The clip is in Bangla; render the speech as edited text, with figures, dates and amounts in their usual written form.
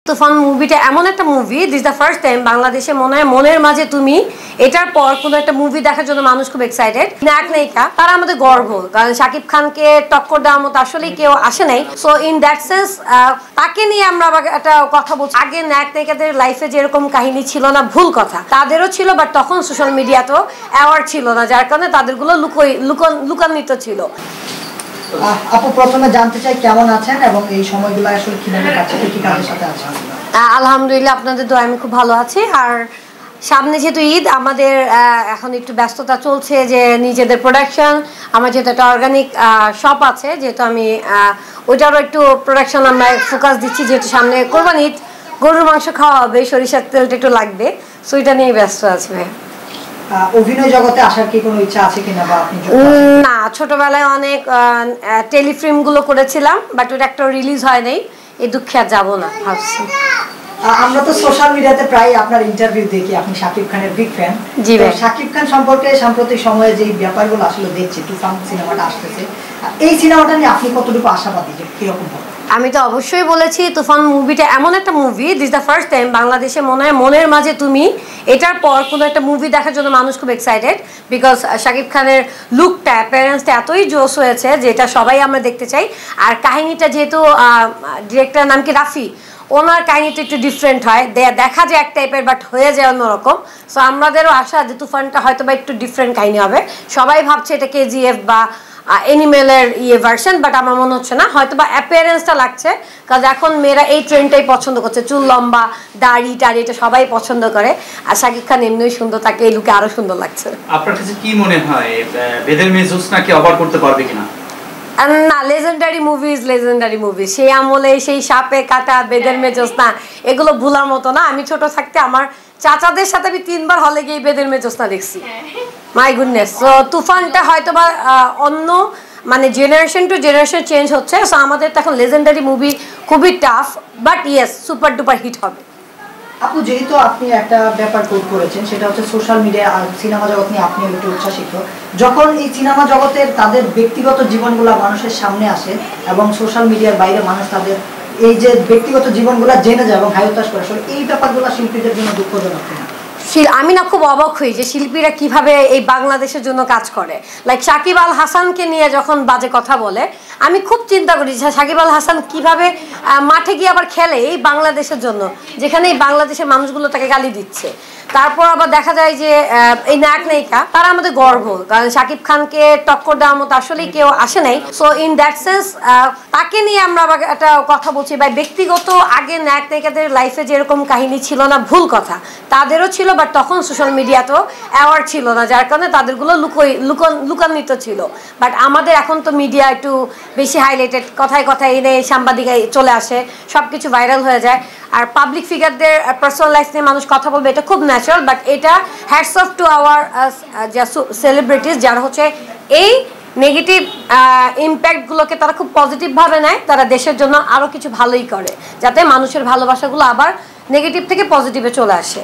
তুফান মুভিটা এমন একটা movie, this the first time বাংলাদেশে মনে হয় মনের মাঝে তুমি এটার পর কোনো একটা মুভি দেখার জন্য মানুষ খুব এক্সাইটেড। নায়ক নায়িকা তারা আমাদের গর্ব, কারণ শাকিব খানকে টক্কর দেওয়ার মতো আসলে কেউ আসে নাই। সো ইন দ্যাট সেন্স তাকে নিয়ে আমরা একটা কথা বলছি। আগে নায়ক নায়িকাদের লাইফে যেরকম কাহিনী ছিল না, ভুল কথা, তাদেরও ছিল, বাট তখন সোশ্যাল মিডিয়াতেও অ্যাওয়ার্ড ছিল না, যার কারণে তাদেরগুলো লুকান্বিত ছিল। আপু প্রথমে জানতে চাই কেমন আছেন এবং এই সময়গুলো আসলে কিভাবে কাটছে, কি কাজের সাথে আছেন? আলহামদুলিল্লাহ, আপনাদের দোয়ায় আমি খুব ভালো আছি। আর সামনে যেহেতু ঈদ, আমাদের এখন একটু ব্যস্ততা চলছে যে নিজেদের প্রোডাকশন, আমার যেহেতু একটা অর্গানিক শপ আছে, যেহেতু আমি ওইটারও একটু প্রোডাকশন আমরা ফোকাস দিচ্ছি, যেহেতু সামনে কোরবানি ঈদ, গরুর মাংস খাওয়া হবে, সরিষার তেলটা একটু লাগবে, সো এটা নিয়ে ব্যস্ত আছে। অভিনয় জগতে আসার কি কোনো ইচ্ছা আছে কিনা বা আপনি? না, ছোটবেলায় অনেক টেলিফিল্মগুলো করেছিলাম, বাট ওটা একটা রিলিজ হয় নাই, এই দুঃখে আর যাবো না ভাবছি। আমরা তো সোশ্যাল মিডিয়াতে প্রায় আপনার ইন্টারভিউ দেখি, আপনি শাকিব খানের বিগ ফ্যান। জি ভাই, শাকিব খান সম্পর্কে সাম্প্রতিক সময়ে যে ব্যাপারগুলো আসলে দেখছি, তুফান সিনেমাটা আসতেছে, এই সিনেমাটা নিয়ে আপনি কতটুকু আশাবাদী যে কিরকম হবে? আমি তো অবশ্যই বলেছি, তুফান মুভিটা এমন একটা movie, this the first time বাংলাদেশে মনে হয় মনের মাঝে তুমি এটার পর কোনো একটা মুভি দেখার জন্য মানুষ খুব এক্সাইটেড, বিকজ শাকিব খানের লুকটা, অ্যাপিয়ারেন্সটা এতই জোশ হয়েছে যেটা সবাই আমরা দেখতে চাই। আর কাহিনীটা যেহেতু ডিরেক্টর নাম কি রাফি, ওনার কাহিনীটা একটু ডিফারেন্ট হয়, দেখা যায় এক টাইপের, বাট হয়ে যায় অন্যরকম। সো আমাদেরও আশা যে তুফানটা হয়তো বা একটু ডিফারেন্ট কাহিনী হবে। সবাই ভাবছে এটা কেজিএফ বা অ্যানিমেলের ভার্সন, বাট আমার মনে হচ্ছে না, হয়তো বা অ্যাপিয়ারেন্সটা লাগছে, কারণ এখন মেয়েরা এই ট্রেন্ডটাই পছন্দ করছে, চুল লম্বা, দাড়ি টাড়ি, এটা সবাই পছন্দ করে। আর শাকিব খান এমনিই সুন্দর, তাকে এই লুকে আরো সুন্দর লাগছে। আপনার কাছে কি মনে হয় বেদের মেয়ে জোসনাকে অফার করতে পারবে কিনা? না, লেজেন্ডারি মুভিজ, লেজেন্ডারি মুভি, সেই আমলে সেই সাপে কাটা, বেদের মেয়ে জোসনা, এগুলো ভুলার মতো না। আমি ছোট থাকতে আমার চাচাদের সাথে আমি 3 বার হলে গিয়ে বেদের মেয়ে জোসনা দেখছি, মাই গুডনেস। সো তুফানটা হয়তো বা অন্য মানে জেনারেশন টু জেনারেশন চেঞ্জ হচ্ছে। সো আমাদের তো এখন লেজেন্ডারি মুভি খুবই tough, but yes, super duper hit হবে। আপু, যেহেতু আপনি একটা ব্যাপার কোট করেছেন, সেটা হচ্ছে সোশ্যাল মিডিয়া আর সিনেমা জগৎ নিয়ে আপনি একটু উচ্ছ্বাসিত। যখন এই সিনেমা জগতের তাদের ব্যক্তিগত জীবনগুলো মানুষের সামনে আসে এবং সোশ্যাল মিডিয়ার বাইরে মানুষ তাদের এই যে ব্যক্তিগত জীবনগুলো জেনে যায় এবং হাইতাস করে, আসলে এই ব্যাপারগুলো শিল্পীদের জন্য দুঃখজনক কিনা? আমি না খুব অবাক হই যে শিল্পীরা কিভাবে এই বাংলাদেশের জন্য কাজ করে। লাইক সাকিব আল হাসানকে নিয়ে যখন বাজে কথা বলে, আমি খুব চিন্তা করি যে সাকিব আল হাসান কিভাবে মাঠে গিয়ে আবার খেলে এই বাংলাদেশের জন্য, যেখানে এই বাংলাদেশের মানুষগুলো তাকে গালি দিচ্ছে। তারপর আবার দেখা যায় যে এই নায়ক নায়িকা তারা আমাদের গর্ব, কারণ শাকিব খানকে টক্কর দেওয়ার মতো আসলে কেউ আসে নাই। সো ইন দ্যাট সেন্স তাকে নিয়ে আমরা আবার একটা কথা বলছি। বা ব্যক্তিগত আগে নায়ক নায়িকাদের লাইফে যেরকম কাহিনী ছিল না, ভুল কথা, তাদেরও ছিল, বাট তখন সোশ্যাল মিডিয়াতেও অ্যাওয়ার্ড ছিল না, যার কারণে তাদেরগুলো লুকান্বিত ছিল। বাট আমাদের এখন তো মিডিয়া একটু বেশি হাইলাইটেড, কথায় কথায় এনে সাংবাদিক চলে আসে, সব কিছু ভাইরাল হয়ে যায়। আর পাবলিক ফিগারদের পার্সোনাল লাইফ নিয়ে মানুষ কথা বলবে, এটা খুব ন্যাচারাল। বাট এটা hats off to our celebrities, যারা হচ্ছে এই নেগেটিভ ইম্প্যাক্টগুলোকে তারা খুব পজিটিভভাবে নেয়, তারা দেশের জন্য আরও কিছু ভালোই করে, যাতে মানুষের ভালোবাসাগুলো আবার নেগেটিভ থেকে পজিটিভে চলে আসে।